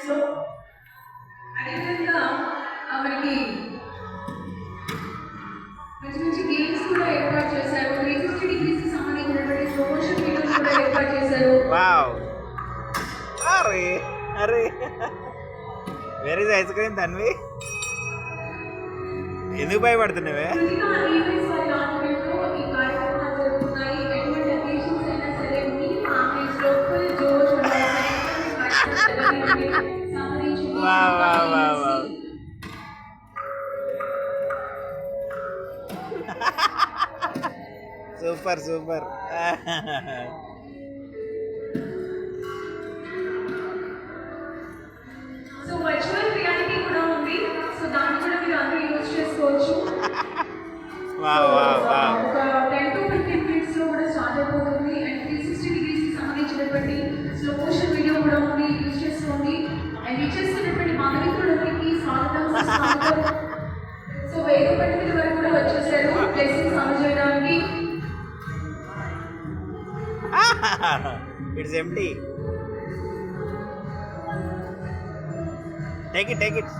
So అదేవిధంగా మనకి మంచి మంచి గేమ్స్ కూడా ఏర్పాటు చేశారు. 360 డిగ్రీస్ సంబంధించినటువంటి స్లో మోషన్ వీడియోస్ కూడా ఏర్పాటు చేశారు. వావ్ అరే అరే where is ice cream Tanvi ఎందుకు భయపడుతున్నావే కృతికా ఈవెంట్స్ వారి ఆధ్వర్యంలో ఈ కార్యక్రమాలు జరుగుతున్నాయి. ఎటువంటి అకేషన్స్ అయినా సరే మీ ఫ్యామిలీస్ లో ఫుల్ జోష్ ఉండాలి. Wow wow wow wow super super so virtual reality కూడా ఉంది. సో దాన్ని కూడా మీరు అందరూ యూజ్ చేసుకోవచ్చు. వావ్ వావ్ వావ్ ఒక 10 to 15 minutes లో కూడా స్టార్ట్ అయిపోతుంది. అండ్ 360 డిగ్రీస్ కి సంబంధించినటువంటి స్లో మోషన్ వీడియో కూడా ఉంది, యూజ్ చేసుకోండి. అండ్ ఇచ్చేస్తున్నటువంటి మానవికులకి స్వాగతం సుస్వాగతం. సో 1000 మంది వరకు కూడా వచ్చేసారు బ్లెస్సింగ్స్ అందజేయడానికి. ఇట్స్ ఎంప్టీ టేక్ ఇట్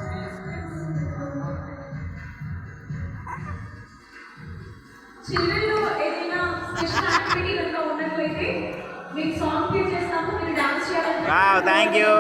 చిల్డ్రన్లో ఏదైనా స్పెషల్ యాక్టివిటీ కనుక ఉన్నట్లయితే మీకు సాంగ్ ప్లే చేస్తాము, మీరు డాన్స్ చేయాలి. Wow thank you